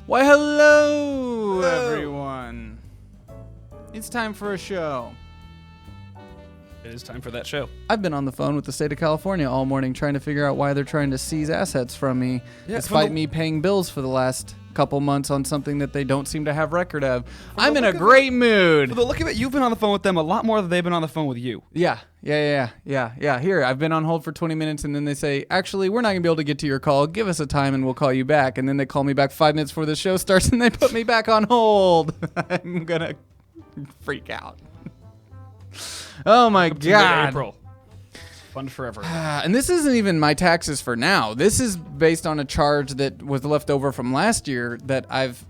Why, hello, everyone. It's time for a show. It is time for that show. I've been on the phone with the state of California all morning trying to figure out why they're trying to seize assets from me, despite me paying bills for the last couple months on something that they don't seem to have record of. I'm in a great mood. For the look of it, you've been on the phone with them a lot more than they've been on the phone with you. Yeah. Here, I've been on hold for 20 minutes, and then they say, actually, we're not going to be able to get to your call. Give us a time, and we'll call you back. And then they call me back 5 minutes before the show starts, and they put me back on hold. I'm going to freak out. Oh, my God. April. Fun forever. And this isn't even my taxes for now. This is based on a charge that was left over from last year that I've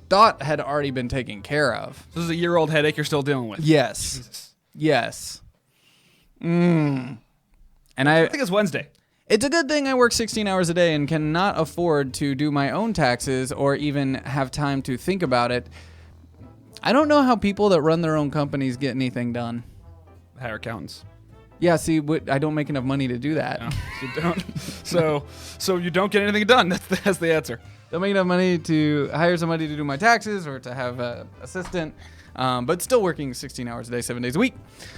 thought had already been taken care of. This is a year-old headache you're still dealing with. Yes. Jesus. Yes. And I think it's Wednesday. It's a good thing I work 16 hours a day and cannot afford to do my own taxes or even have time to think about it. I don't know how people that run their own companies get anything done. Hire accountants. Yeah, see, I don't make enough money to do that. No, you don't. So you don't get anything done. That's the answer. Don't make enough money to hire somebody to do my taxes or to have an assistant, but still working 16 hours a day, 7 days a week.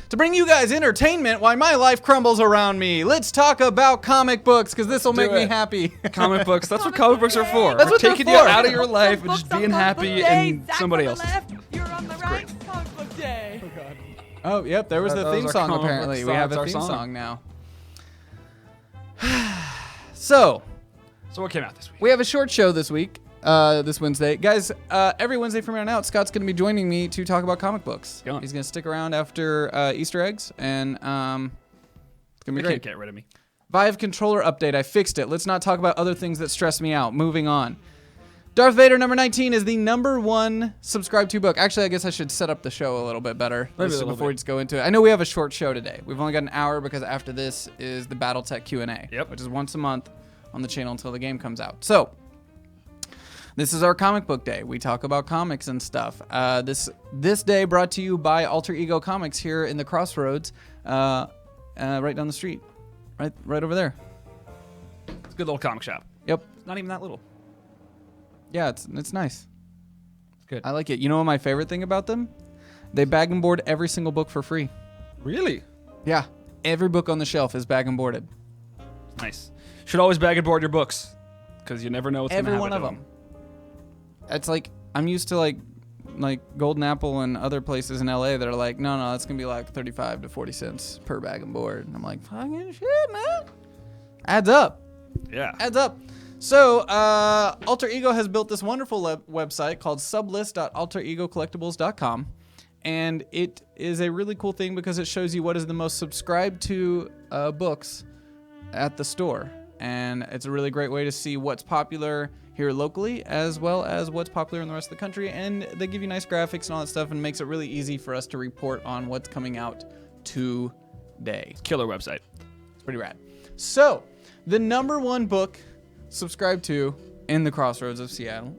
To bring you guys entertainment while my life crumbles around me, let's talk about comic books, because this will make me happy. Comic books. That's what comic books are for. That's We're what they're taking for. you out of your life and just being happy in somebody else. You're on the right. Comic book day. Oh, God. Oh, yep, there was the theme song, apparently. We have a theme song song now. So what came out this week? we have a short show this week, this Wednesday. Guys, every Wednesday from here on out, Scott's going to be joining me to talk about comic books. He's going to stick around after Easter eggs, and it's going to be great. Can't get rid of me. Vive controller update. I fixed it. Let's not talk about other things that stress me out. Moving on. Darth Vader number 19 is the #1 subscribed to book. Actually, I guess I should set up the show a little bit better before we just go into it. I know we have a short show today. We've only got an hour because after this is the BattleTech Q&A, which is once a month on the channel until the game comes out. So this is our comic book day. We talk about comics and stuff. This day brought to you by Alter Ego Comics here in the Crossroads, right down the street, right over there. It's a good little comic shop. Yep. It's not even that little. Yeah, it's nice. It's good. I like it. You know what my favorite thing about them? They bag and board every single book for free. Really? Yeah. Every book on the shelf is bag and boarded. Nice. Should always bag and board your books, because you never know what's going to happen. Every one of them. It's like, I'm used to like Golden Apple and other places in LA that are like, no, that's going to be like 35 to 40 cents per bag and board. And I'm like, fucking shit, man. Adds up. Yeah. Adds up. So, Alter Ego has built this wonderful website called sublist.alteregocollectibles.com, and it is a really cool thing because it shows you what is the most subscribed to books at the store, and it's a really great way to see what's popular here locally as well as what's popular in the rest of the country, and they give you nice graphics and all that stuff, and makes it really easy for us to report on what's coming out today. Killer website. It's pretty rad. So, the #1 book subscribed to in the Crossroads of Seattle,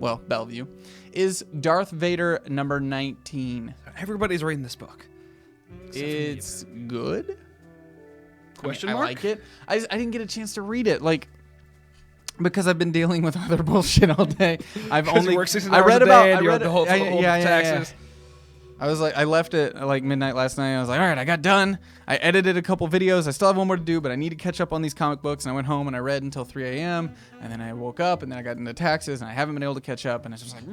Bellevue, is Darth Vader number 19. Everybody's reading this book. It's good. Question I mark? like it. I didn't get a chance to read it, because I've been dealing with other bullshit all day. I read the whole taxes. I left it at like midnight last night. I was like, all right, I got done. I edited a couple videos. I still have one more to do, but I need to catch up on these comic books. And I went home and I read until 3 a.m. And then I woke up and then I got into taxes and I haven't been able to catch up. And it's just like,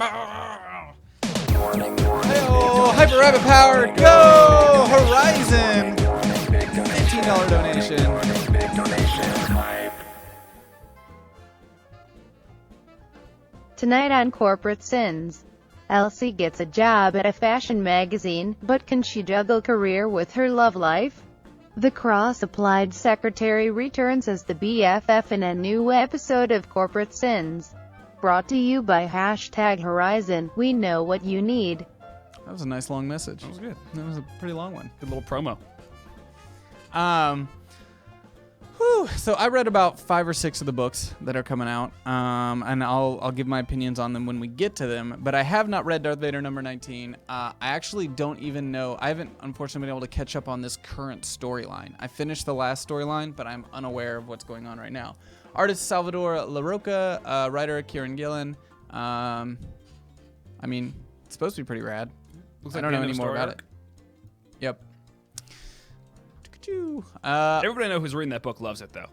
hey-oh, Hyper Rabbit Power, go! Horizon! $15 donation. Tonight on Corporate Sins, Elsie gets a job at a fashion magazine, but can she juggle career with her love life? The cross-applied secretary returns as the BFF in a new episode of Corporate Sins. Brought to you by #Horizon, we know what you need. That was a nice long message. That was good. That was a pretty long one. Good little promo. So I read about 5 or 6 of the books that are coming out, and I'll give my opinions on them when we get to them. But I have not read Darth Vader number 19. I actually don't even know. I haven't, unfortunately, been able to catch up on this current storyline. I finished the last storyline, but I'm unaware of what's going on right now. Artist Salvador LaRocca, writer Kieran Gillen. I mean, it's supposed to be pretty rad. Looks I like don't the know end any of a more story about arc. it. Yep. Everybody I know who's reading that book loves it, though.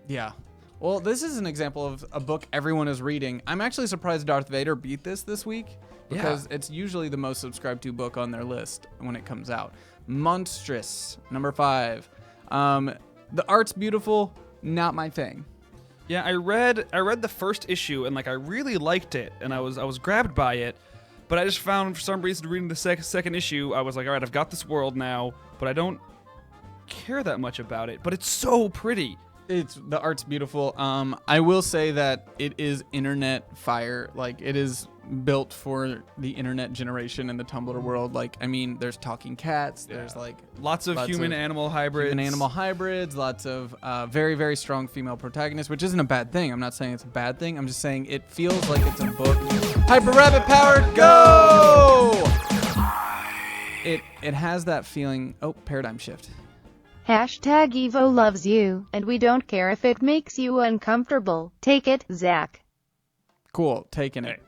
Yeah. Well, this is an example of a book everyone is reading. I'm actually surprised Darth Vader beat this week because it's usually the most subscribed to book on their list when it comes out. Monstrous, number 5. The art's beautiful, not my thing. Yeah, I read the first issue and like I really liked it and I was grabbed by it, but I just found for some reason reading the second issue I was like, all right, I've got this world now, but I don't care that much about it. But it's so pretty. The art's beautiful. I will say that it is internet fire. Like, it is built for the internet generation and the Tumblr world. Like, I mean, there's talking cats. There's like lots of human-animal hybrids. Human-animal hybrids. Lots of very, very strong female protagonists, which isn't a bad thing. I'm not saying it's a bad thing. I'm just saying it feels like it's a book. Hyper Rabbit Power, go! It has that feeling. Oh, paradigm shift. Hashtag Evo loves you, and we don't care if it makes you uncomfortable. Take it, Zach. Cool, taking it.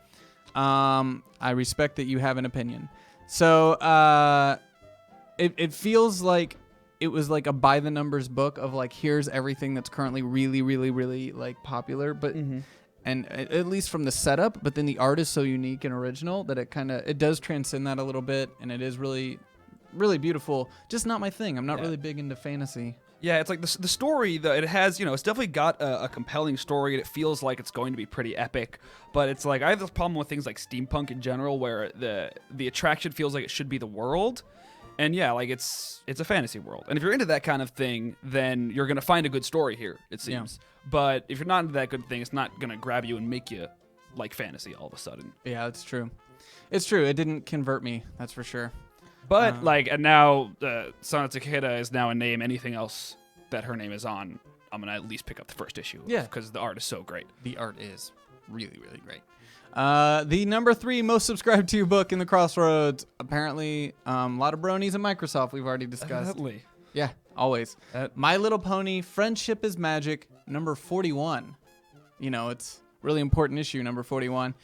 I respect that you have an opinion. So, it feels like it was like a by the numbers book of like, here's everything that's currently really, really, really like popular, but and at least from the setup, but then the art is so unique and original that it does transcend that a little bit, and it is really, really beautiful. Just not my thing. I'm not really big into fantasy. Yeah, it's like the story, it has, it's definitely got a compelling story, and it feels like it's going to be pretty epic, but it's like, I have this problem with things like steampunk in general, where the attraction feels like it should be the world, and yeah, like, it's a fantasy world, and if you're into that kind of thing, then you're going to find a good story here, it seems, but if you're not into that good thing, it's not going to grab you and make you like fantasy all of a sudden. Yeah, it's true. It's true. It didn't convert me, that's for sure. But, and now Sana Takeda is now a name. Anything else that her name is on, I'm going to at least pick up the first issue. Yeah. Because the art is so great. The art is really, really great. The number 3 most subscribed to book in the Crossroads. Apparently, a lot of bronies at Microsoft we've already discussed. Definitely. Yeah, always. My Little Pony, Friendship is Magic, number 41. It's really important issue, number 41.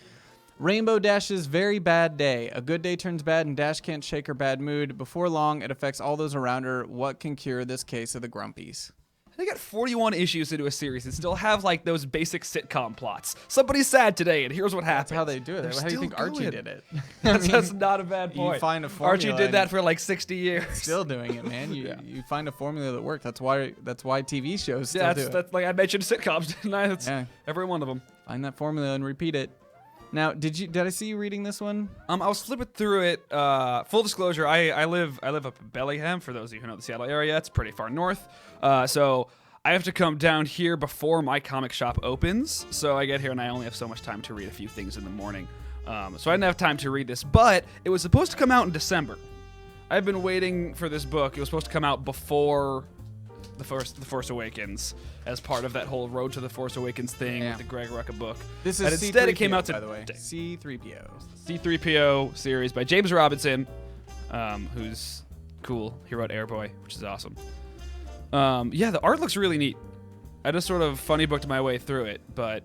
Rainbow Dash's Very Bad Day. A good day turns bad and Dash can't shake her bad mood. Before long, it affects all those around her. What can cure this case of the grumpies? They got 41 issues into a series and still have like those basic sitcom plots. Somebody's sad today, and here's what happened. That's how they do it. How do you think Archie did it? That's not a bad point. You find a formula. Archie did that for like 60 years. Still doing it, man. You find a formula that works. That's why TV shows still do it. That's like I mentioned sitcoms, didn't I? That's every one of them. Find that formula and repeat it. Now, did I see you reading this one? I was flipping through it. Full disclosure, I live up in Bellingham. For those of you who know the Seattle area, it's pretty far north. So I have to come down here before my comic shop opens. So I get here and I only have so much time to read a few things in the morning. So I didn't have time to read this, but it was supposed to come out in December. I've been waiting for this book. It was supposed to come out before the Force Awakens, as part of that whole Road to the Force Awakens thing with the Greg Rucka book. This is instead it came out by the way. C-3PO. C-3PO series by James Robinson, who's cool. He wrote Airboy, which is awesome. The art looks really neat. I just sort of funny booked my way through it, but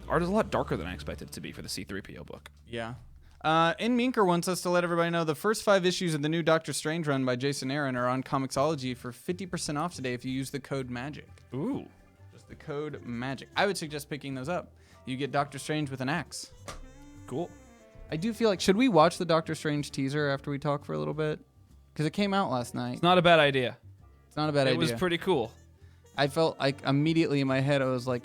art is a lot darker than I expected it to be for the C-3PO book. Yeah. Minker wants us to let everybody know the first 5 issues of the new Doctor Strange run by Jason Aaron are on Comixology for 50% off today if you use the code MAGIC. Ooh. Just the code MAGIC. I would suggest picking those up. You get Doctor Strange with an axe. Cool. I do feel like, should we watch the Doctor Strange teaser after we talk for a little bit? Because it came out last night. It's not a bad idea. It's not a bad idea. It was pretty cool. I felt like immediately in my head I was like,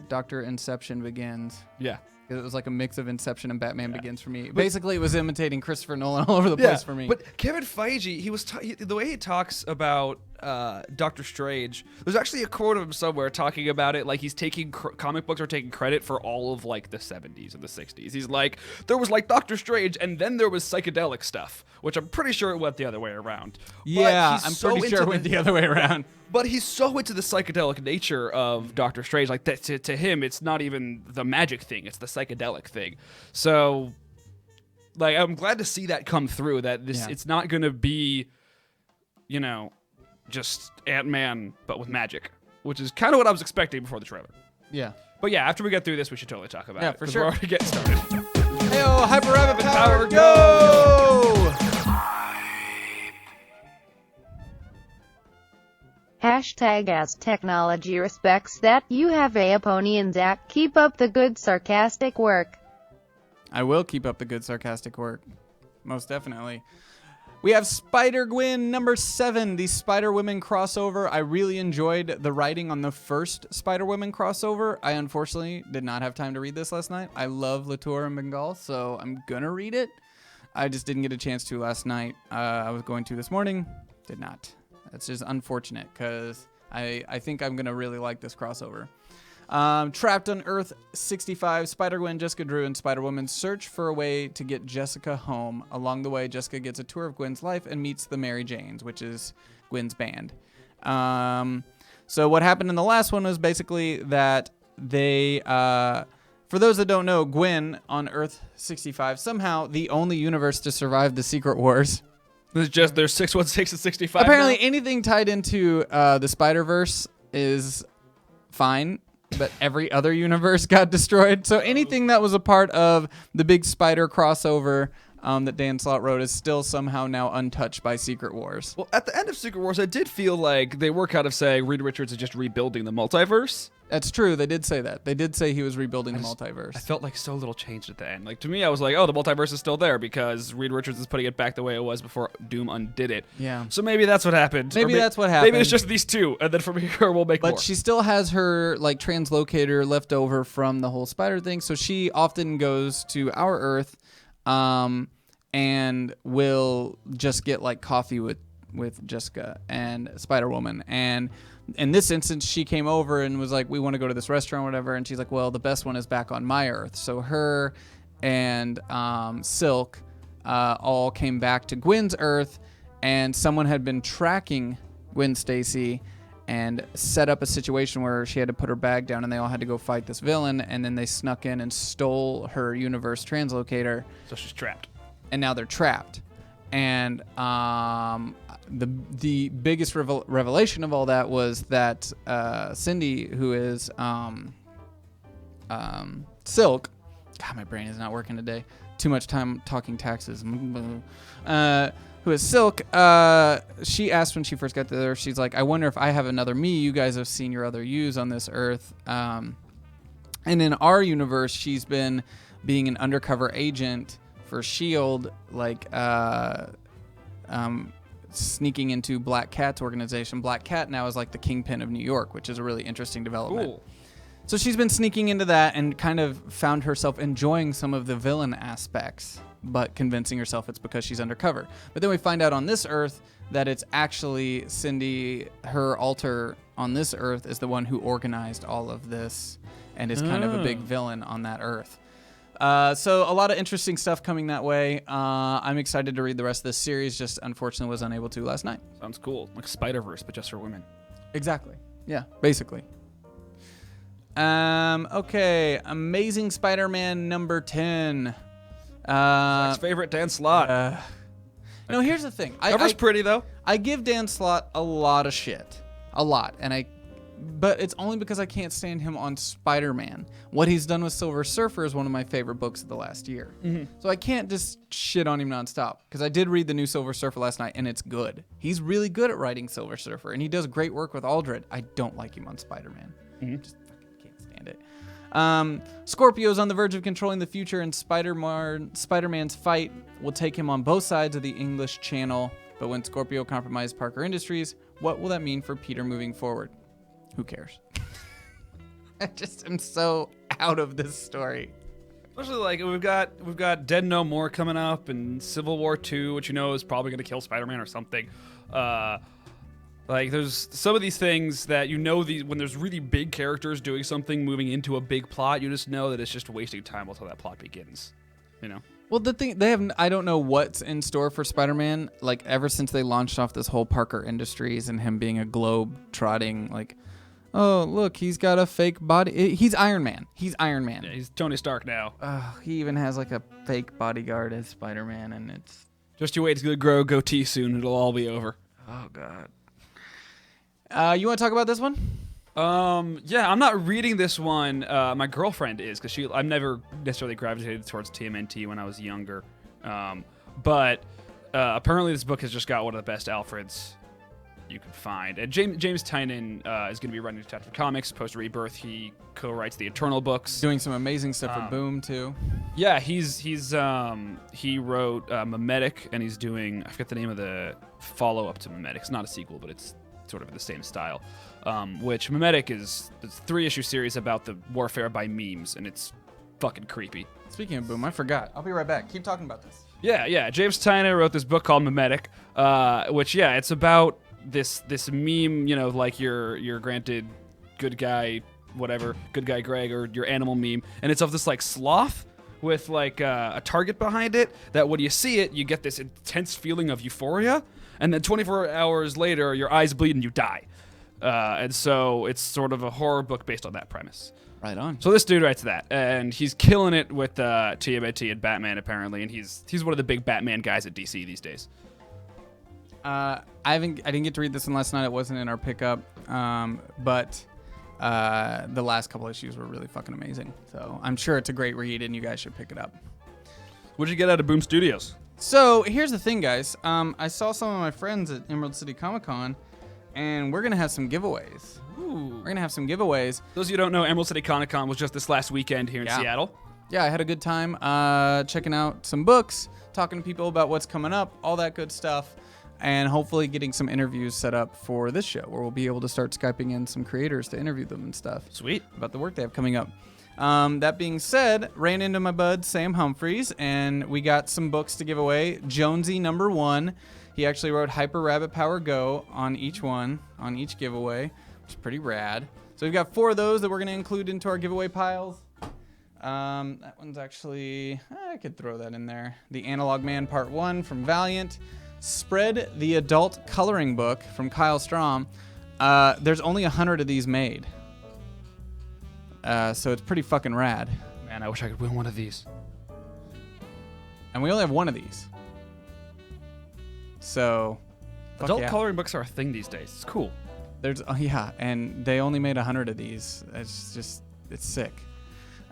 Dr. Inception Begins. Yeah. It was like a mix of Inception and Batman Begins for me. Basically, it was imitating Christopher Nolan all over the place for me. But Kevin Feige, the way he talks about Doctor Strange, there's actually a quote of him somewhere talking about it like he's taking comic books are taking credit for all of like the 70s and the 60s. He's like, there was like Doctor Strange and then there was psychedelic stuff, which I'm pretty sure it went the other way around. Yeah, I'm pretty sure it went the other way around. But he's so into the psychedelic nature of Doctor Strange, like that to him, it's not even the magic thing; it's the psychedelic thing. So, like, I'm glad to see that come through. That it's not going to be, just Ant-Man, but with magic. which is kind of what I was expecting before the trailer. Yeah. But yeah, after we get through this, we should totally talk about it. Yeah, for 'cause sure. We're already getting started. Heyo, Hyper Rabbit Power, Power, go! Hashtag as technology respects that you have a pony and Zac. Keep up the good sarcastic work. I will keep up the good sarcastic work. Most definitely. We have Spider-Gwen number 7, the Spider-Women crossover. I really enjoyed the writing on the first Spider-Women crossover. I unfortunately did not have time to read this last night. I love Latour and Bengal, so I'm gonna read it. I just didn't get a chance to last night. I was going to this morning. Did not. That's just unfortunate because I think I'm gonna really like this crossover. Trapped on Earth 65, Spider-Gwen, Jessica Drew, and Spider-Woman search for a way to get Jessica home. Along the way, Jessica gets a tour of Gwen's life and meets the Mary Janes, which is Gwen's band. So what happened in the last one was basically that they, for those that don't know, Gwen on Earth 65, somehow the only universe to survive the Secret Wars. There's 616 and 65. Apparently now? anything tied into the Spider-Verse is fine. But every other universe got destroyed. So anything that was a part of the big spider crossover that Dan Slott wrote is still somehow now untouched by Secret Wars. Well, at the end of Secret Wars, I did feel like they were kind of saying Reed Richards is just rebuilding the multiverse. That's true. They did say that. They did say he was rebuilding the multiverse. I felt like so little changed at the end. Like, to me, I was like, oh, the multiverse is still there because Reed Richards is putting it back the way it was before Doom undid it. Yeah. So maybe that's what happened. Maybe that's what happened. Maybe it's just these two, and then from here we'll make more. But she still has her like translocator left over from the whole spider thing. So she often goes to our Earth and will just get like coffee with Jessica and Spider-Woman. And in this instance, she came over and was like, we want to go to this restaurant or whatever. And she's like, well, the best one is back on my Earth. So her and Silk all came back to Gwen's Earth, and someone had been tracking Gwen Stacy and set up a situation where she had to put her bag down and they all had to go fight this villain. And then they snuck in and stole her universe translocator. So she's trapped. And now they're trapped. And the biggest revelation of all that was that Cindy, who is Silk, God, my brain is not working today. Too much time talking taxes. Who is Silk? She asked when she first got there. She's like, I wonder if I have another me. You guys have seen your other yous on this Earth. And in our universe, she's been being an undercover agent for S.H.I.E.L.D., like sneaking into Black Cat's organization. Black Cat now is like the kingpin of New York, which is a really interesting development. Cool. So she's been sneaking into that and kind of found herself enjoying some of the villain aspects, but convincing herself it's because she's undercover. But then we find out on this Earth that it's actually Cindy, her alter on this Earth, is the one who organized all of this and is kind of a big villain on that Earth. So a lot of interesting stuff coming that way. I'm excited to read the rest of this series, just unfortunately was unable to last night. Sounds cool. Like Spider-Verse, but just for women. Exactly. Yeah, basically. Okay, Amazing Spider-Man number 10. Zach's favorite, Dan Slott. No, here's the thing. Cover's pretty, though. I give Dan Slott a lot of shit. A lot. But it's only because I can't stand him on Spider-Man. What he's done with Silver Surfer is one of my favorite books of the last year. Mm-hmm. So I can't just shit on him nonstop. Because I did read the new Silver Surfer last night, and it's good. He's really good at writing Silver Surfer, and he does great work with Aldred. I don't like him on Spider-Man. Mm-hmm. Just fucking can't stand it. Scorpio's on the verge of controlling the future, and Spider-Man's fight will take him on both sides of the English Channel. But when Scorpio compromised Parker Industries, what will that mean for Peter moving forward? Who cares? I just am so out of this story. Especially like we've got Dead No More coming up and Civil War 2, which you know is probably going to kill Spider-Man or something. Like there's some of these things that you know when there's really big characters doing something, moving into a big plot, you just know that it's just wasting time until that plot begins. You know. Well, the thing I don't know what's in store for Spider-Man. Like ever since they launched off this whole Parker Industries and him being a globe-trotting like. Oh, look, he's got a fake body. He's Iron Man. Yeah, he's Tony Stark now. He even has like a fake bodyguard as Spider-Man, and it's... Just you wait, it's going to grow a goatee soon. It'll all be over. Oh, God. You want to talk about this one? Yeah, I'm not reading this one. My girlfriend is, because I've never necessarily gravitated towards TMNT when I was younger. But apparently this book has just got one of the best Alfreds you can find. And James Tynan is going to be running Detective Comics post Rebirth. He co-writes the Eternal books, Doing some amazing stuff for Boom too. Yeah, he wrote Memetic, and he's doing, I forget the name of the follow-up to Memetic. It's not a sequel, but it's sort of in the same style. Which Memetic is a 3-issue series about the warfare by memes, and it's fucking creepy. Speaking of Boom, I forgot. I'll be right back. Keep talking about this. Yeah. James Tynan wrote this book called Memetic, which it's about this meme, like your granted good guy, whatever, good guy Greg, or your animal meme, and it's of this like sloth with like a target behind it, that when you see it, you get this intense feeling of euphoria, and then 24 hours later, your eyes bleed and you die. And so it's sort of a horror book based on that premise. Right on. So this dude writes that, and he's killing it with TMNT and Batman, apparently, and he's one of the big Batman guys at DC these days. I didn't get to read this one last night. It wasn't in our pickup, but the last couple issues were really fucking amazing. So I'm sure it's a great read, and you guys should pick it up. What'd you get out of Boom Studios? So here's the thing, guys. I saw some of my friends at Emerald City Comic Con, and we're gonna have some giveaways. Ooh. We're gonna have some giveaways. Those of you who don't know, Emerald City Comic Con was just this last weekend here in Seattle. Yeah, I had a good time checking out some books, talking to people about what's coming up, all that good stuff, and hopefully getting some interviews set up for this show, where we'll be able to start Skyping in some creators to interview them and stuff. Sweet. About the work they have coming up. That being said, ran into my bud Sam Humphreys, and we got some books to give away. Jonesy #1. He actually wrote Hyper Rabbit Power Go on each giveaway, which is pretty rad. So we've got 4 of those that we're going to include into our giveaway piles. That one's actually, I could throw that in there. The Analog Man Part 1 from Valiant. Spread the Adult Coloring Book from Kyle Strom. There's only 100 of these made. So it's pretty fucking rad. Man, I wish I could win one of these. And we only have 1 of these. So, Adult coloring books are a thing these days. It's cool. There's and they only made 100 of these. It's sick.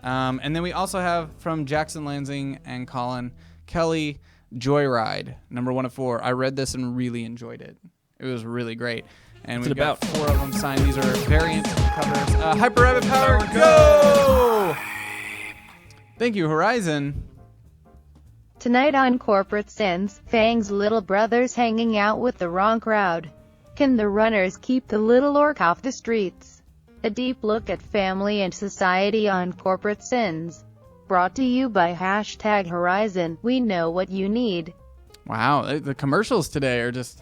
And then we also have from Jackson Lansing and Colin Kelly, Joyride, #1 of 4. I read this and really enjoyed it. It was really great. And we've got 4 of them signed. These are variant covers. Hyper Rabbit Power Go! Thank you, Horizon. Tonight on Corporate Sins, Fang's little brother's hanging out with the wrong crowd. Can the runners keep the little orc off the streets? A deep look at family and society on Corporate Sins. Brought to you by #Horizon. We know what you need. Wow, the commercials today are just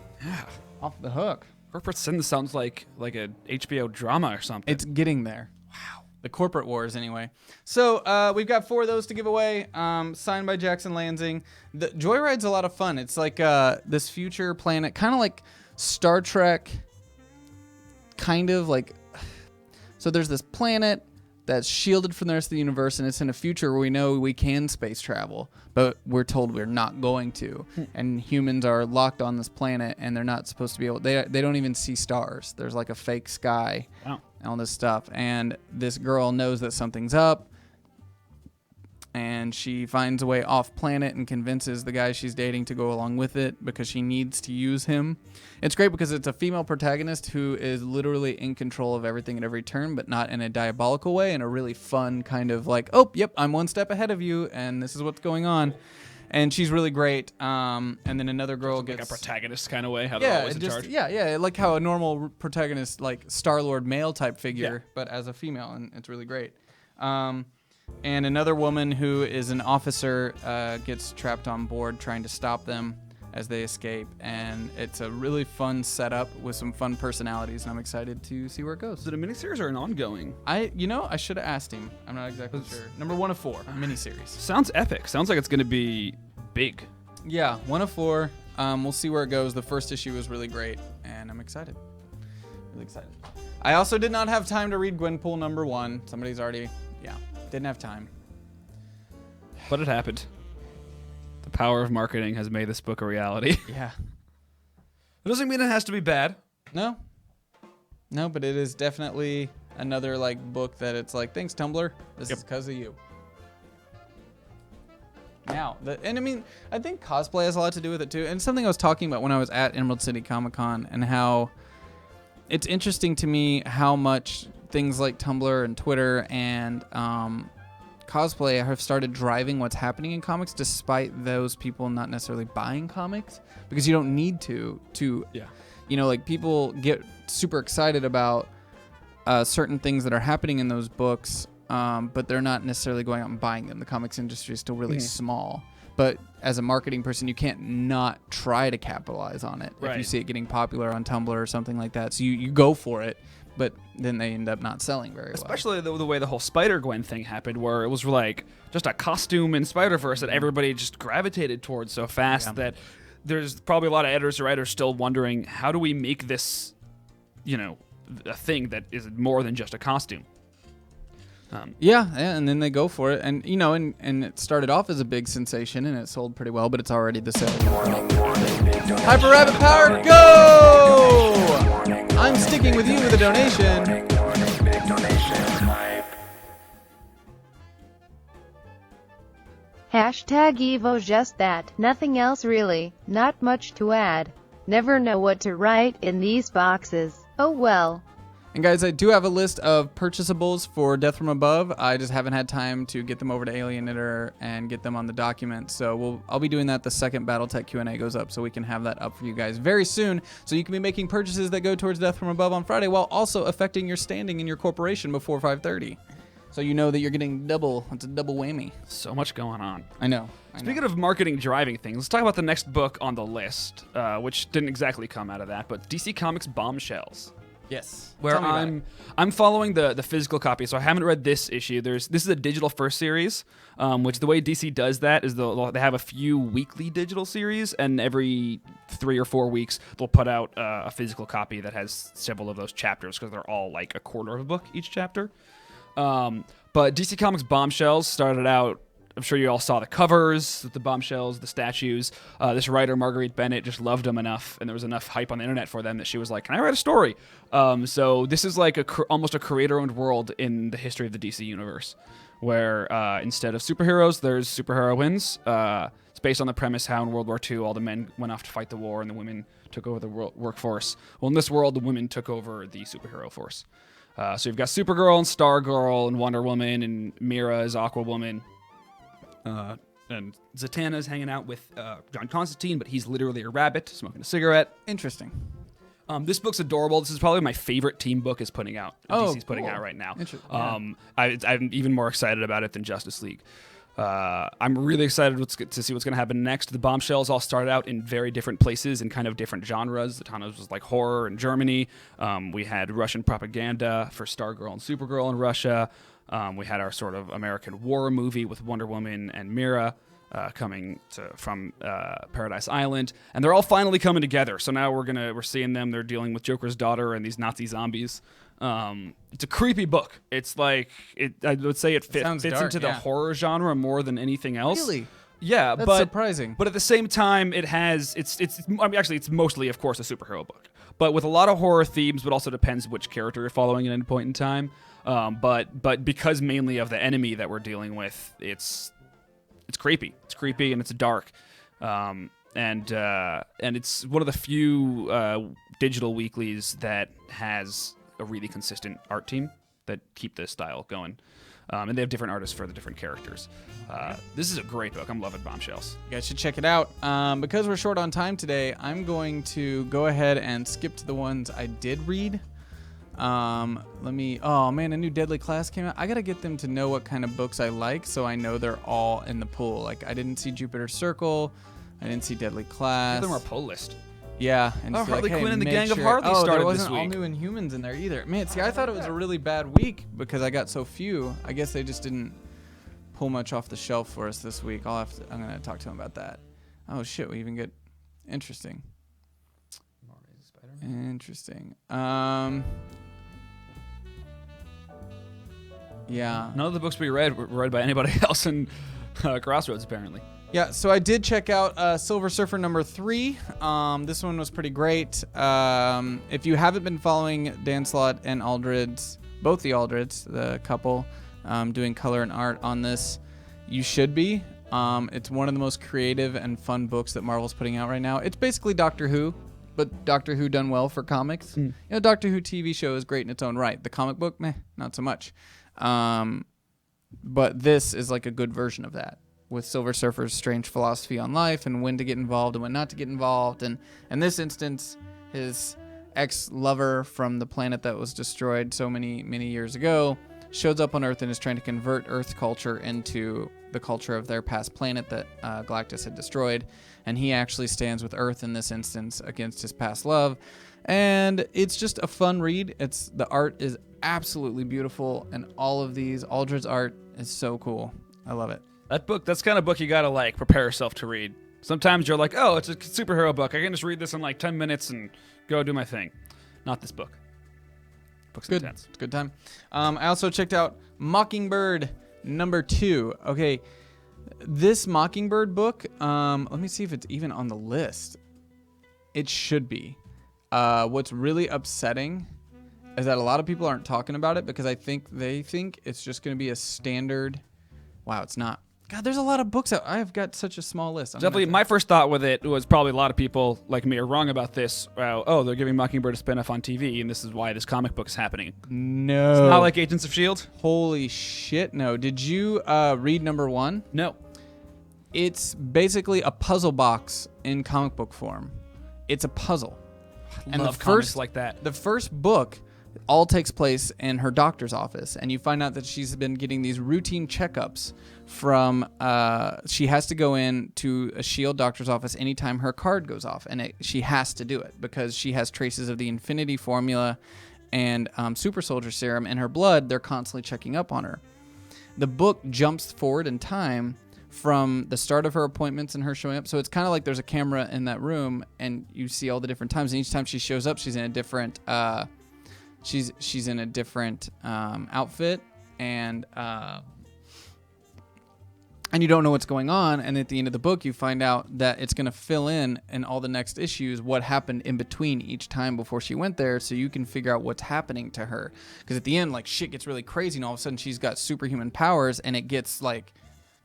off the hook. Corporate Sin sounds like a HBO drama or something. It's getting there. Wow. The corporate wars, anyway. So we've got 4 of those to give away, signed by Jackson Lansing. The Joyride's a lot of fun. It's like this future planet, kind of like Star Trek, kind of like... So there's this planet that's shielded from the rest of the universe, and it's in a future where we know we can space travel, but we're told we're not going to. And humans are locked on this planet, and they're not supposed to be able... They don't even see stars. There's like a fake sky. Wow. And all this stuff. And this girl knows that something's up, and she finds a way off planet and convinces the guy she's dating to go along with it because she needs to use him. It's great because it's a female protagonist who is literally in control of everything at every turn, but not in a diabolical way, in a really fun kind of like, oh, yep, I'm one step ahead of you, and this is what's going on. And she's really great. And then another girl gets... Like a protagonist kind of way, how they're always in charge. Yeah, like how a normal protagonist, like Star-Lord male type figure, but as a female, and it's really great. And another woman who is an officer gets trapped on board trying to stop them as they escape. And it's a really fun setup with some fun personalities, and I'm excited to see where it goes. Is it a miniseries or an ongoing? I should have asked him. I'm not exactly sure. #1 of 4, miniseries. Sounds epic. Sounds like it's going to be big. Yeah, 1 of 4. We'll see where it goes. The first issue was really great, and I'm excited. Really excited. I also did not have time to read Gwenpool #1. Somebody's already... Yeah, didn't have time. But it happened. The power of marketing has made this book a reality. Yeah. It doesn't mean it has to be bad. No. No, but it is definitely another like book that it's like, thanks Tumblr, this is because of you. Now, and I mean, I think cosplay has a lot to do with it too, and something I was talking about when I was at Emerald City Comic Con, and how it's interesting to me how much things like Tumblr and Twitter and cosplay have started driving what's happening in comics, despite those people not necessarily buying comics, because you don't need to you know, like people get super excited about certain things that are happening in those books, but they're not necessarily going out and buying them. The comics industry is still really small, but as a marketing person, you can't not try to capitalize on it if you see it getting popular on Tumblr or something like that. So you go for it, but then they end up not selling very well. Especially the way the whole Spider-Gwen thing happened, where it was like just a costume in Spider-Verse that everybody just gravitated towards so fast that there's probably a lot of editors or writers still wondering, how do we make this, you know, a thing that is more than just a costume? And then they go for it, and you know, and it started off as a big sensation, and it sold pretty well, but it's already the sale. Hyper Rabbit Power, go! I'm sticking with you with a donation. Hashtag Evo just that, nothing else really, not much to add. Never know what to write in these boxes. Oh well. And guys, I do have a list of purchasables for Death from Above. I just haven't had time to get them over to Alien Knitter and get them on the document. So I'll be doing that the second BattleTech Q&A goes up, so we can have that up for you guys very soon. So you can be making purchases that go towards Death from Above on Friday, while also affecting your standing in your corporation before 5:30. So you know that you're getting double. It's a double whammy. So much going on. I know. Speaking of marketing driving things, let's talk about the next book on the list, which didn't exactly come out of that, but DC Comics Bombshells. Yes. Where I'm following the physical copy, so I haven't read this issue. This is a digital first series, which the way DC does that is they have a few weekly digital series, and every 3 or 4 weeks they'll put out a physical copy that has several of those chapters, because they're all like a quarter of a book each chapter. But DC Comics Bombshells started out, I'm sure you all saw the covers, the bombshells, the statues. This writer, Marguerite Bennett, just loved them enough, and there was enough hype on the internet for them that she was like, can I write a story? So this is like almost a creator-owned world in the history of the DC universe, where instead of superheroes, there's superheroines. It's based on the premise how in World War II, all the men went off to fight the war, and the women took over the workforce. Well, in this world, the women took over the superhero force. So you've got Supergirl and Stargirl and Wonder Woman, and Mira is Aquawoman. And Zatanna's hanging out with John Constantine, but he's literally a rabbit smoking a cigarette. Interesting. This book's adorable. This is probably my favorite team book is putting out. DC's putting out right now. I'm even more excited about it than Justice League. I'm really excited to see what's going to happen next. The Bombshells all started out in very different places and kind of different genres. Zatanna's was like horror in Germany. We had Russian propaganda for Stargirl and Supergirl in Russia. We had our sort of American war movie with Wonder Woman and Mira coming from Paradise Island, and they're all finally coming together. So now we're seeing them. They're dealing with Joker's daughter and these Nazi zombies. It's a creepy book. It's like I would say it fits dark, into the horror genre more than anything else. Really? Yeah, That's surprising. But at the same time, it has it's mostly, of course, a superhero book, but with a lot of horror themes. But also depends which character you're following at any point in time. But because mainly of the enemy that we're dealing with, it's creepy. It's creepy and it's dark. And it's one of the few digital weeklies that has a really consistent art team that keep this style going. And they have different artists for the different characters. This is a great book. I'm loving Bombshells. You guys should check it out. Because we're short on time today, I'm going to go ahead and skip to the ones I did read. Oh man, a new Deadly Class came out. I gotta get them to know what kind of books I like, so I know they're all in the pool. Like, I didn't see Jupiter Circle, I didn't see Deadly Class. Give them our pull list. Yeah, and Harley Quinn and the Gang of Harley started there wasn't this week. All New Inhumans in there either. Man, see, I thought it was a really bad week because I got so few. I guess they just didn't pull much off the shelf for us this week. I'm gonna talk to them about that. Oh shit, we even get interesting. Interesting. Yeah. None of the books we read were read by anybody else in Crossroads, apparently. Yeah, so I did check out Silver Surfer number 3. This one was pretty great. If you haven't been following Dan Slott and Aldred's, both the Aldreds, the couple, doing color and art on this, you should be. It's one of the most creative and fun books that Marvel's putting out right now. It's basically Doctor Who, but Doctor Who done well for comics. You know, Doctor Who TV show is great in its own right. The comic book, meh, not so much. But this is like a good version of that, with Silver Surfer's strange philosophy on life and when to get involved and when not to get involved. And in this instance, his ex-lover from the planet that was destroyed so many years ago shows up on Earth and is trying to convert Earth culture into the culture of their past planet that Galactus had destroyed. And he actually stands with Earth in this instance against his past love. And it's just a fun read. The art is absolutely beautiful, and all of these, Aldred's art is so cool. I love it. That's the kind of book you gotta like prepare yourself to read. Sometimes you're like, oh, it's a superhero book. I can just read this in like 10 minutes and go do my thing. Not this book. Book's good. intense. It's a good time. I also checked out Mockingbird number 2. Okay, this Mockingbird book, let me see if it's even on the list. It should be. What's really upsetting is that a lot of people aren't talking about it because they think it's just going to be a standard. Wow, it's not. God, there's a lot of books out. I've got such a small list. Definitely, my first thought with it was probably a lot of people like me are wrong about this. Oh, they're giving Mockingbird a spinoff on TV, and this is why this comic book's happening. No. It's not like Agents of S.H.I.E.L.D.? Holy shit, no. Did you read number 1? No. It's basically a puzzle box in comic book form. It's a puzzle. And love comics like that. The first book all takes place in her doctor's office, and you find out that she's been getting these routine checkups from she has to go in to a S.H.I.E.L.D. doctor's office anytime her card goes off, and she has to do it because she has traces of the Infinity Formula and Super Soldier Serum in her blood. They're constantly checking up on her. The book jumps forward in time from the start of her appointments and her showing up, so it's kind of like there's a camera in that room and you see all the different times, and each time she shows up she's in a different she's in a different outfit, and you don't know what's going on, and at the end of the book you find out that it's going to fill in all the next issues what happened in between each time before she went there, so you can figure out what's happening to her, because at the end like shit gets really crazy and all of a sudden she's got superhuman powers and it gets like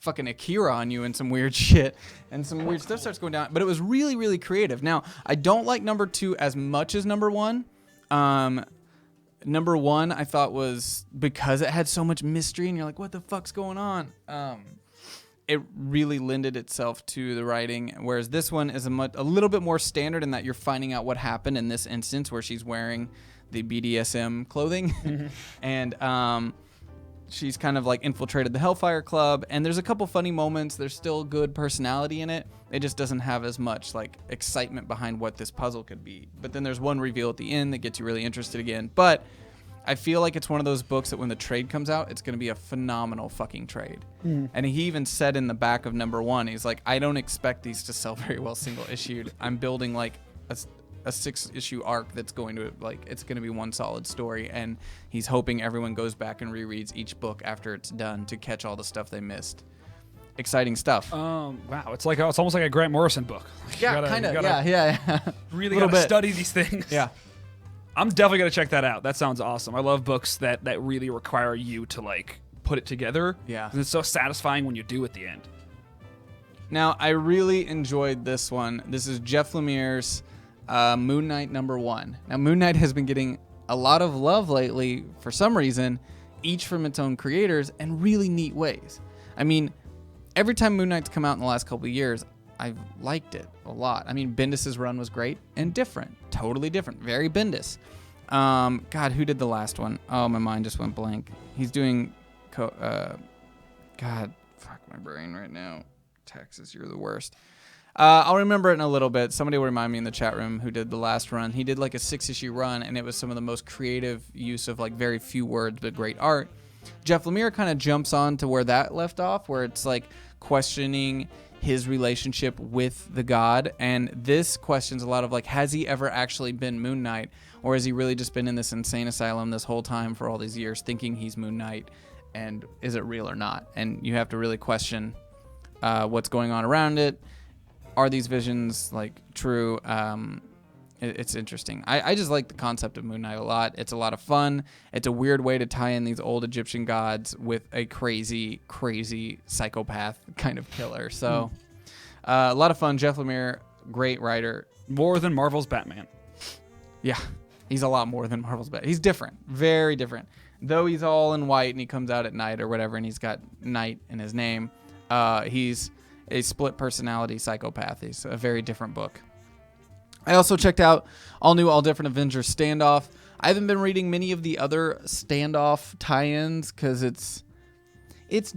fucking Akira on you and some weird shit, and some weird stuff starts going down. But it was really, really creative. Now, I don't like number 2 as much as number 1. Number 1 I thought was, because it had so much mystery and you're like, what the fuck's going on? It really lended itself to the writing, whereas this one is a little bit more standard in that you're finding out what happened in this instance where she's wearing the BDSM clothing. And she's kind of like infiltrated the Hellfire Club, and there's a couple funny moments. There's still good personality in it. It just doesn't have as much like excitement behind what this puzzle could be. But then there's one reveal at the end that gets you really interested again. But I feel like it's one of those books that when the trade comes out, it's going to be a phenomenal fucking trade. And he even said in the back of number 1, he's like, I don't expect these to sell very well single issued. I'm building like a 6-issue arc that's going to it's going to be one solid story, and he's hoping everyone goes back and rereads each book after it's done to catch all the stuff they missed. Exciting stuff. Wow, it's almost like a Grant Morrison book. Yeah, kind of. Yeah. Really gotta study these things. Yeah. I'm definitely gonna check that out. That sounds awesome. I love books that really require you to like put it together. Yeah. And it's so satisfying when you do at the end. Now, I really enjoyed this one. This is Jeff Lemire's Moon Knight number 1. Now, Moon Knight has been getting a lot of love lately for some reason, each from its own creators, in really neat ways. I mean, every time Moon Knight's come out in the last couple of years, I've liked it a lot. I mean, Bendis' run was great and different. Totally different. Very Bendis. God, who did the last one? Oh, my mind just went blank. He's doing... God, fuck my brain right now. Texas, you're the worst. I'll remember it in a little bit. Somebody will remind me in the chat room who did the last run. He did like a 6-issue run, and it was some of the most creative use of like very few words but great art. Jeff Lemire kind of jumps on to where that left off, where it's like questioning his relationship with the god, and this questions a lot of like, has he ever actually been Moon Knight, or has he really just been in this insane asylum this whole time for all these years thinking he's Moon Knight, and is it real or not? And you have to really question what's going on around it. Are these visions like true? It's interesting. I just like the concept of Moon Knight a lot. It's a lot of fun. It's a weird way to tie in these old Egyptian gods with a crazy, crazy psychopath kind of killer. So a lot of fun. Jeff Lemire, great writer. More than Marvel's Batman. Yeah, he's a lot more than Marvel's Batman. He's different, very different. Though he's all in white and he comes out at night or whatever, and he's got Knight in his name, he's a split personality psychopath. He's a very different book. I also checked out all new, all different Avengers Standoff. I haven't been reading many of the other Standoff tie-ins because it's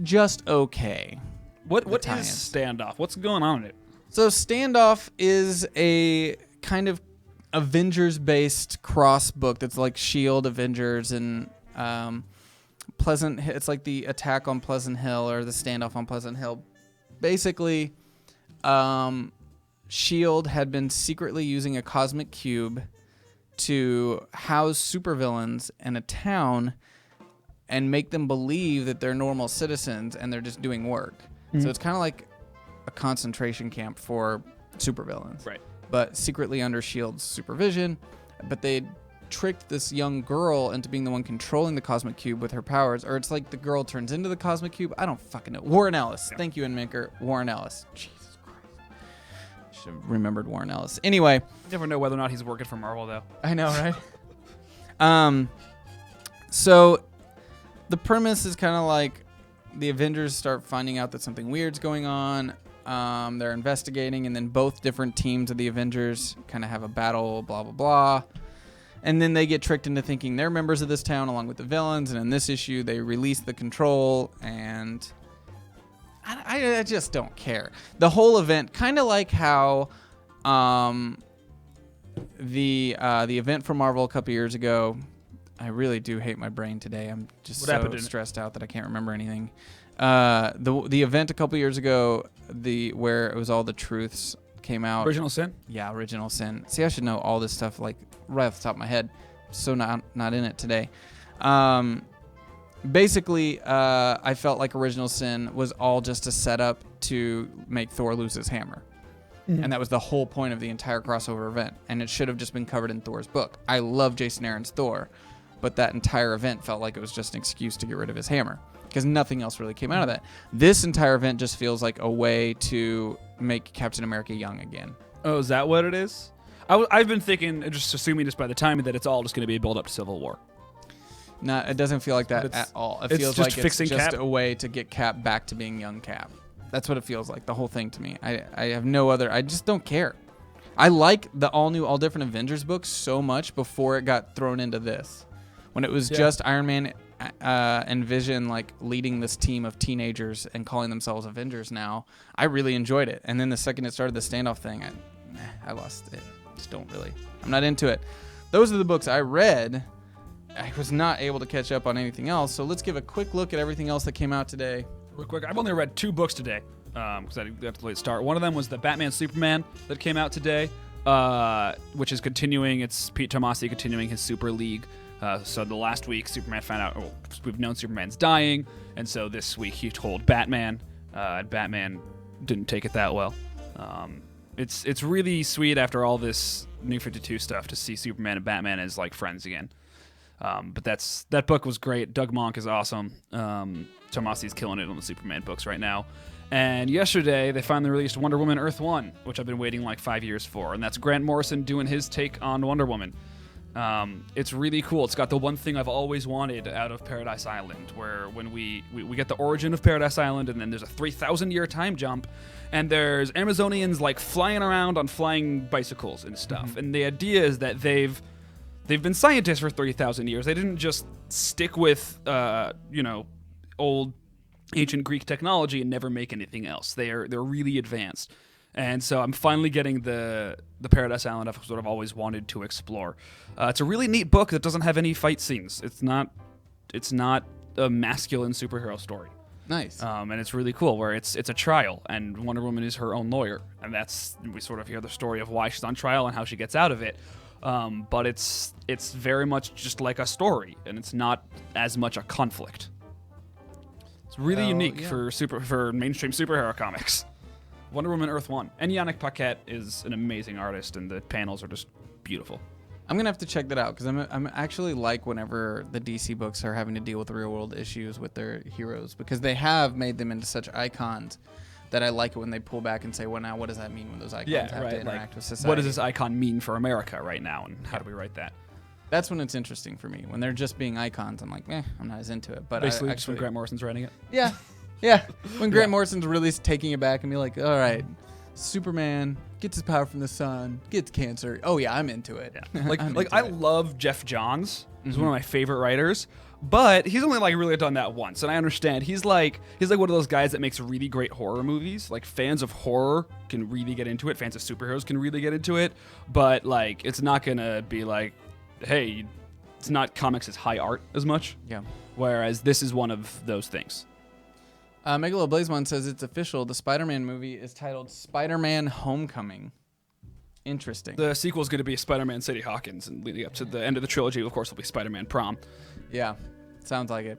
just okay. What is Standoff? What's going on in it? So Standoff is a kind of Avengers-based cross book that's like S.H.I.E.L.D. Avengers and Pleasant. It's like the attack on Pleasant Hill or the standoff on Pleasant Hill. Basically, S.H.I.E.L.D. had been secretly using a cosmic cube to house supervillains in a town and make them believe that they're normal citizens and they're just doing work. So it's kind of like a concentration camp for supervillains. Right. But secretly under S.H.I.E.L.D.'s supervision. But they tricked this young girl into being the one controlling the cosmic cube with her powers. Or it's like the girl turns into the cosmic cube. I don't fucking know. Warren Ellis. Yeah. Thank you, Maker. Warren Ellis. Jesus Christ. Should have remembered Warren Ellis. Anyway. You never know whether or not he's working for Marvel, though. I know, right? So the premise is kind of like the Avengers start finding out that something weird's going on. They're investigating, and then both different teams of the Avengers kind of have a battle, blah, blah, blah. And then they get tricked into thinking they're members of this town along with the villains. And in this issue, they release the control, and I just don't care. The whole event, kind of like how the event from Marvel a couple years ago. I really do hate my brain today. I'm just so stressed out that I can't remember anything. The event a couple years ago, where it was all the truths came out. Original Sin? Yeah, Original Sin. See, I should know all this stuff like right off the top of my head. So not in it today. Basically, I felt like Original Sin was all just a setup to make Thor lose his hammer. Mm-hmm. And that was the whole point of the entire crossover event. And it should have just been covered in Thor's book. I love Jason Aaron's Thor, but that entire event felt like it was just an excuse to get rid of his hammer because nothing else really came out of that. This entire event just feels like a way to make Captain America young again. Oh, is that what it is? I've been thinking, just assuming just by the timing, that it's all just going to be a build up to Civil War. No, it doesn't feel like that at all. It feels like it's just Cap? a way to get Cap back to being young Cap. That's what it feels like, the whole thing to me. I have no other... I just don't care. I like the all-new, all-different Avengers books so much before it got thrown into this. When it was just Iron Man and Vision like leading this team of teenagers and calling themselves Avengers now, I really enjoyed it. And then the second it started the standoff thing, I lost it. Just don't really... I'm not into it. Those are the books I read. I was not able to catch up on anything else, so let's give a quick look at everything else that came out today. Real quick, I've only read 2 books today because I have to late start. One of them was the Batman Superman that came out today, which is continuing. It's Pete Tomasi continuing his Super League. So the last week, Superman found out, we've known Superman's dying, and so this week he told Batman, and Batman didn't take it that well. It's really sweet after all this New 52 stuff to see Superman and Batman as like friends again. But that book was great. Doug Monk is awesome. Tomasi's killing it on the Superman books right now. And yesterday, they finally released Wonder Woman Earth 1, which I've been waiting like 5 years for. And that's Grant Morrison doing his take on Wonder Woman. It's really cool. It's got the one thing I've always wanted out of Paradise Island, where when we get the origin of Paradise Island, and then there's a 3,000-year time jump, and there's Amazonians like flying around on flying bicycles and stuff. Mm-hmm. And the idea is that they've been scientists for 3,000 years. They didn't just stick with, old ancient Greek technology and never make anything else. They're really advanced. And so I'm finally getting the Paradise Island I've sort of always wanted to explore. It's a really neat book that doesn't have any fight scenes. It's not a masculine superhero story. Nice. And it's really cool where it's a trial, and Wonder Woman is her own lawyer. And we sort of hear the story of why she's on trial and how she gets out of it. But it's very much just like a story, and it's not as much a conflict. It's really unique yeah. for mainstream superhero comics. Wonder Woman Earth 1. And Yannick Paquette is an amazing artist, and the panels are just beautiful. I'm gonna have to check that out because I'm actually like whenever the DC books are having to deal with real world issues with their heroes, because they have made them into such icons that I like it when they pull back and say, well, now what does that mean when those icons have to interact with society? What does this icon mean for America right now, and how do we write that? That's when it's interesting for me. When they're just being icons, I'm like, I'm not as into it. But Basically, I just when Grant Morrison's writing it. Yeah. When Grant Morrison's really taking it back and be like, all right, Superman gets his power from the sun, gets cancer. Oh yeah, I'm into it. Yeah. I love Jeff Johns. He's one of my favorite writers, but he's only really done that once. And I understand he's like one of those guys that makes really great horror movies. Like, fans of horror can really get into it. Fans of superheroes can really get into it. But it's not gonna be like, hey, it's not comics as high art as much. Yeah. Whereas this is one of those things. Megalo Blazemon says it's official. The Spider-Man movie is titled Spider-Man Homecoming. Interesting. The sequel is going to be Spider-Man City Hawkins, and leading up to the end of the trilogy, of course, will be Spider-Man Prom. Yeah, sounds like it.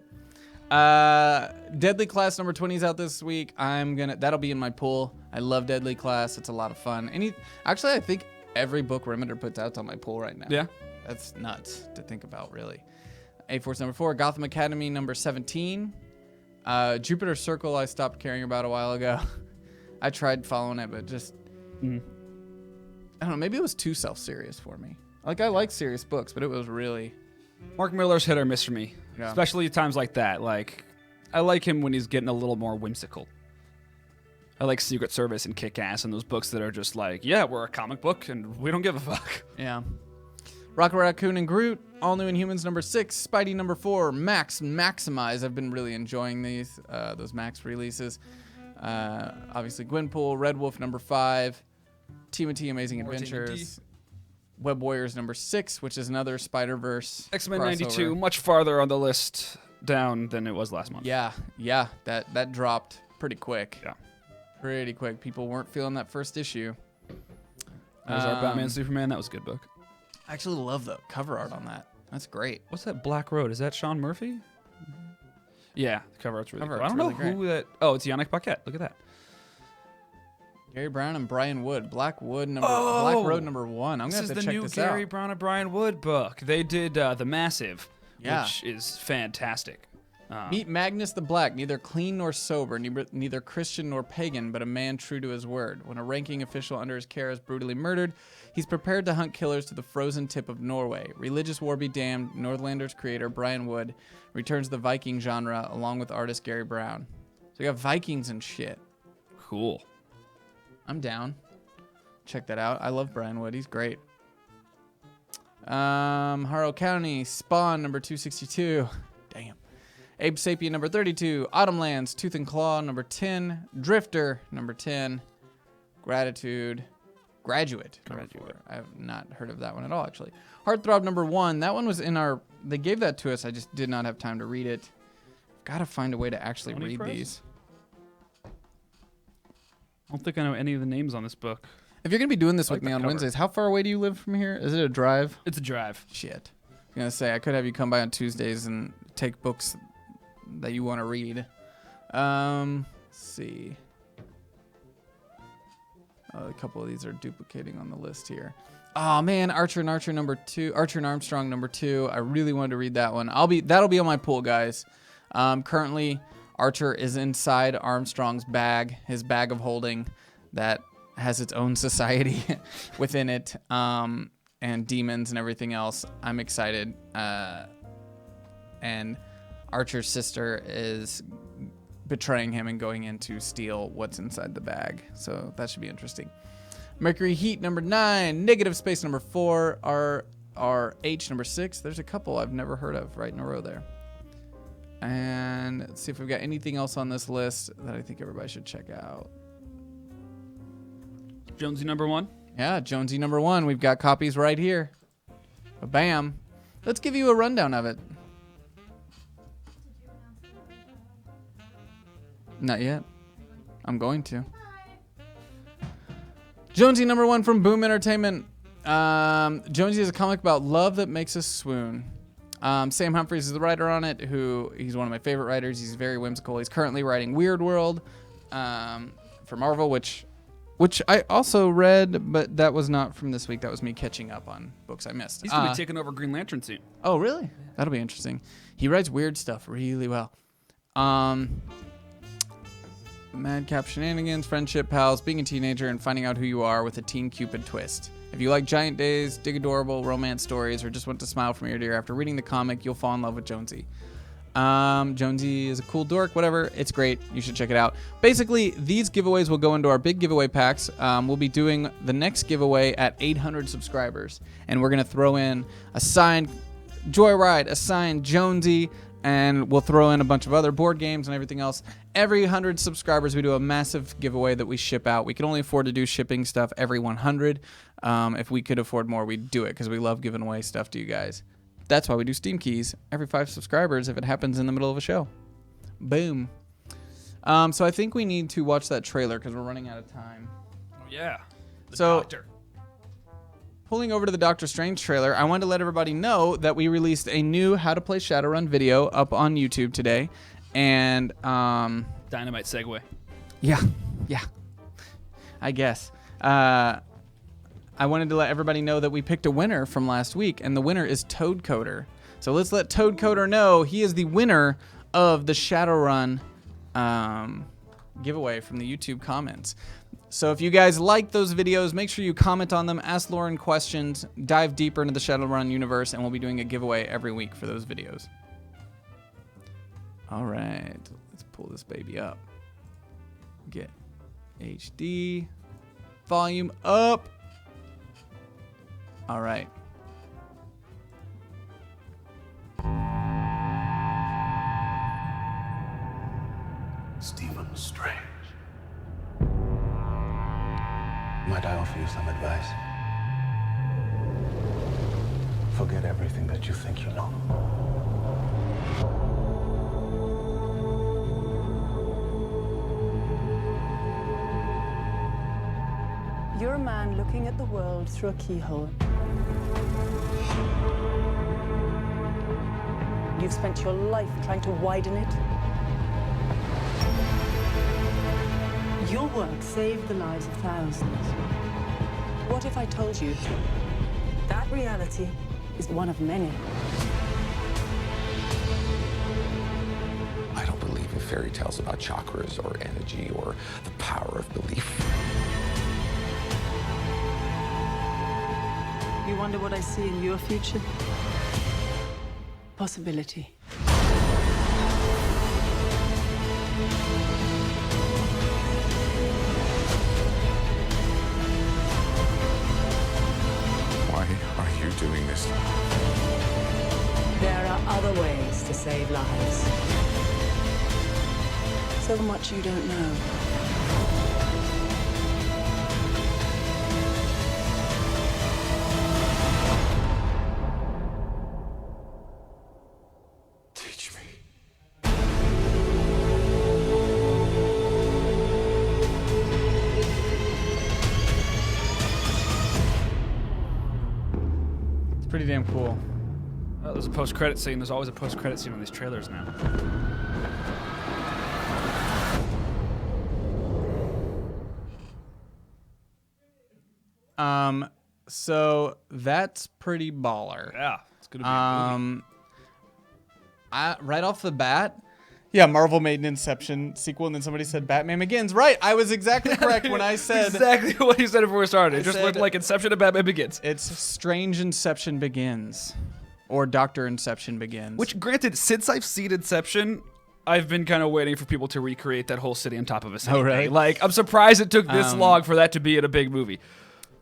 Deadly Class number 20 is out this week. That'll be in my pool. I love Deadly Class. It's a lot of fun. Actually, I think every book Remender puts out's on my pool right now. Yeah. That's nuts to think about, really. A-Force number 4, Gotham Academy number 17. Jupiter Circle I stopped caring about a while ago. I tried following it, but just I don't know, maybe it was too self-serious for me. I like serious books, but it was really Mark Miller's hit or miss for me. Yeah. Especially at times like that. I like him when he's getting a little more whimsical. I like Secret Service and Kick-Ass and those books that are just we're a comic book and we don't give a fuck. Yeah. Rocket Raccoon and Groot, All New Inhumans number 6, Spidey number 4, Max Maximize. I've been really enjoying those Max releases. Obviously Gwenpool, Red Wolf number 5, TMNT Amazing Adventures, Web Warriors number 6, which is another Spider-Verse X-Men crossover. 92, much farther on the list down than it was last month. Yeah, that dropped pretty quick. Yeah. Pretty quick. People weren't feeling that first issue. There's our Batman Superman. That was a good book. I actually love the cover art on that. That's great. What's that Black Road? Is that Sean Murphy? Yeah, the cover art's really cool. I don't really know who that... Oh, it's Yannick Paquette. Look at that. Gary Brown and Brian Wood. Black Road number 1. I'm going to have to check this out. This is the new Gary Brown and Brian Wood book. They did The Massive, which is fantastic. Meet Magnus the Black, neither clean nor sober, neither Christian nor pagan, but a man true to his word. When a ranking official under his care is brutally murdered, he's prepared to hunt killers to the frozen tip of Norway. Religious war be damned, Northlanders creator Brian Wood returns to the Viking genre along with artist Gary Brown. So we got Vikings and shit. Cool. I'm down. Check that out. I love Brian Wood. He's great. Harrow County, Spawn number 262. Damn. Abe Sapien number 32, Autumnlands, Tooth and Claw number 10, Drifter number 10, Graduate. Number 4. I have not heard of that one at all, actually. Heartthrob number 1, that one was they gave that to us, I just did not have time to read it. Got to find a way to actually read these. I don't think I know any of the names on this book. If you're going to be doing this with me on Wednesdays, how far away do you live from here? Is it a drive? It's a drive. Shit. I'm going to say, I could have you come by on Tuesdays and take books that you want to read. Let's see. A couple of these are duplicating on the list here. Oh man, Archer and Armstrong number 2. I really wanted to read that one. That'll be on my pool, guys. Currently, Archer is inside Armstrong's bag, his bag of holding that has its own society within it, and demons and everything else. I'm excited. And Archer's sister is betraying him and going in to steal what's inside the bag. So that should be interesting. Mercury Heat number 9, Negative Space number 4, RRH number 6. There's a couple I've never heard of right in a row there. And let's see if we've got anything else on this list that I think everybody should check out. Jonesy number 1? Yeah, Jonesy number 1. We've got copies right here. Bam. Let's give you a rundown of it. Not yet. I'm going to. Jonesy number 1 from Boom Entertainment. Jonesy is a comic about love that makes us swoon. Sam Humphries is the writer on it, he's one of my favorite writers. He's very whimsical. He's currently writing Weird World for Marvel, which I also read, but that was not from this week. That was me catching up on books I missed. He's going to be taking over Green Lantern soon. Oh, really? That'll be interesting. He writes weird stuff really well. Madcap shenanigans, friendship, pals, being a teenager, and finding out who you are with a Teen Cupid twist. If you like giant days, dig adorable romance stories, or just want to smile from ear to ear after reading the comic, you'll fall in love with Jonesy. Jonesy is a cool dork, whatever. It's great. You should check it out. Basically, these giveaways will go into our big giveaway packs. We'll be doing the next giveaway at 800 subscribers, and we're going to throw in a signed Joyride, a signed Jonesy, and we'll throw in a bunch of other board games and everything else. Every 100 subscribers, we do a massive giveaway that we ship out. We can only afford to do shipping stuff every 100. If we could afford more, we'd do it because we love giving away stuff to you guys. That's why we do Steam Keys every 5 subscribers if it happens in the middle of a show. Boom. So I think we need to watch that trailer because we're running out of time. Oh, yeah. The So- Doctor. Pulling over to the Doctor Strange trailer, I wanted to let everybody know that we released a new How to Play Shadowrun video up on YouTube today. And, Dynamite segue. yeah, I guess. I wanted to let everybody know that we picked a winner from last week, and the winner is Toadcoder. So let's let Toadcoder know he is the winner of the Shadowrun giveaway from the YouTube comments. So if you guys like those videos, make sure you comment on them, ask Lauren questions, dive deeper into the Shadowrun universe, and we'll be doing a giveaway every week for those videos. All right, let's pull this baby up. Get HD, volume up. All right. Stephen Strange. Might I offer you some advice? Forget everything that you think you know. You're a man looking at the world through a keyhole. You've spent your life trying to widen it. Your work saved the lives of thousands. What if I told you that reality is one of many? I don't believe in fairy tales about chakras or energy or the power of belief. You wonder what I see in your future? Possibility. Why are you doing this? There are other ways to save lives. So much you don't know. Teach me. It's pretty damn cool. Oh, there's a post-credit scene. There's always a post-credit scene on these trailers now. So that's pretty baller. Yeah, it's gonna be a movie. Right off the bat, yeah, Marvel made an Inception sequel, and then somebody said Batman Begins. Right, I was exactly correct when I said exactly what you said before we started. It I just said- looked like Inception and Batman Begins. it's Strange Inception Begins, or Doctor Inception Begins. Which, granted, since I've seen Inception, I've been kind of waiting for people to recreate that whole city on top of a city. Oh, really? Like, I'm surprised it took this long for that to be in a big movie.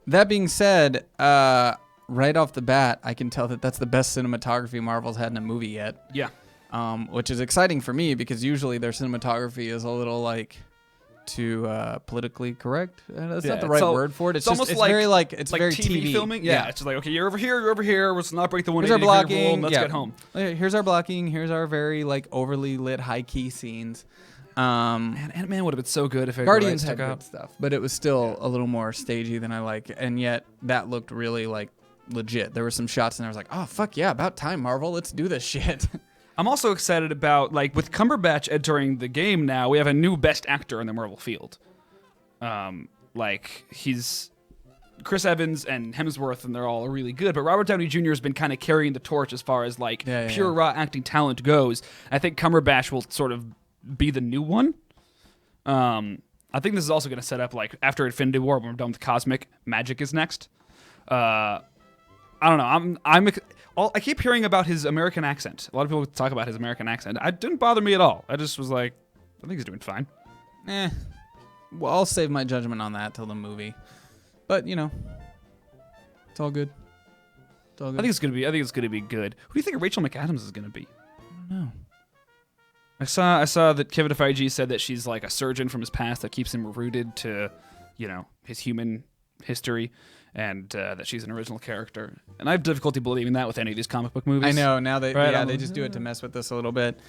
That being said, right off the bat, I can tell that that's the best cinematography Marvel's had in a movie yet. Yeah. Which is exciting for me because usually their cinematography is a little like too politically correct. That's Yeah, not the it's right all- word for it. it's It's just almost it's like- very like it's like very TV filming. Yeah, it's just like, okay, you're over here, you're over here. Let's not break the Here's our 180 degree rule. blocking. Let's yeah. get home. Here's our blocking. Here's our very like overly lit high key scenes. Man, Ant-Man would have been so good if Guardians Rights had took good out. stuff, but it was still a little more stagey than I like, and yet that looked really like legit. There were some shots and I was like, oh fuck yeah, about time, Marvel, let's do this shit. I'm also excited about, like, with Cumberbatch entering the game now, we have a new best actor in the Marvel field. Like, he's Chris Evans and Hemsworth, and they're all really good, but Robert Downey Jr. has been kind of carrying the torch as far as, like, pure raw acting talent goes. I think Cumberbatch will sort of be the new one. I think this is also going to set up, like, after Infinity War, when we're done with Cosmic, Magic is next. I don't know. I keep hearing about his American accent. A lot of people talk about his American accent. It didn't bother me at all. I just was like, I think he's doing fine. Well, I'll save my judgment on that till the movie. But, you know, it's all good. It's all good. I think it's gonna be good. Who do you think Rachel McAdams is gonna be? I don't know. I saw that Kevin Feige said that she's like a surgeon from his past that keeps him rooted to, you know, his human history, and that she's an original character. And I have difficulty believing that with any of these comic book movies. I know, now they just do it to mess with us a little bit.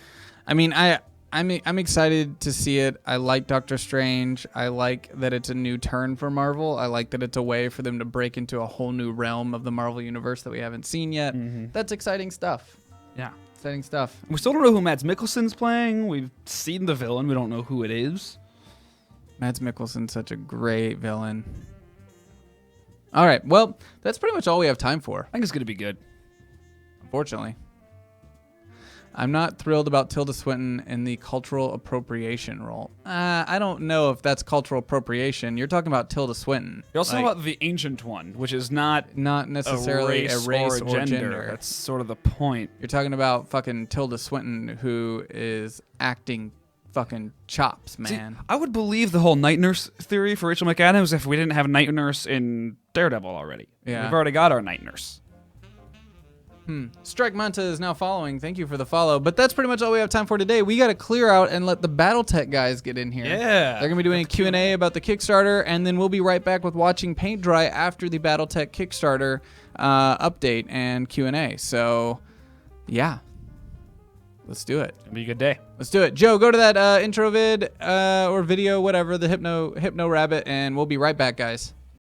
I mean, I'm excited to see it. I like Doctor Strange. I like that it's a new turn for Marvel. I like that it's a way for them to break into a whole new realm of the Marvel universe that we haven't seen yet. That's exciting stuff. Yeah. Exciting stuff. We still don't know who Mads Mikkelsen's playing. We've seen the villain. We don't know who it is. Mads Mikkelsen's such a great villain. All right. Well, that's pretty much all we have time for. I think it's going to be good. Unfortunately. I'm not thrilled about Tilda Swinton in the cultural appropriation role. I don't know if that's cultural appropriation. You're talking about Tilda Swinton. You're also talking about the ancient one, which is not necessarily a race or gender. That's sort of the point. You're talking about fucking Tilda Swinton, who is acting fucking chops, man. See, I would believe the whole night nurse theory for Rachel McAdams if we didn't have a night nurse in Daredevil already. Yeah. We've already got our night nurse. Strike Manta is now following. Thank you for the follow. But that's pretty much all we have time for today. We got to clear out and let the BattleTech guys get in here. Yeah. They're going to be doing a Q&A about the Kickstarter, and then we'll be right back with watching paint dry after the BattleTech Kickstarter update and Q&A. So, yeah. Let's do it. It'll be a good day. Let's do it. Joe, go to that intro vid or video, whatever, the Hypno Rabbit, and we'll be right back, guys.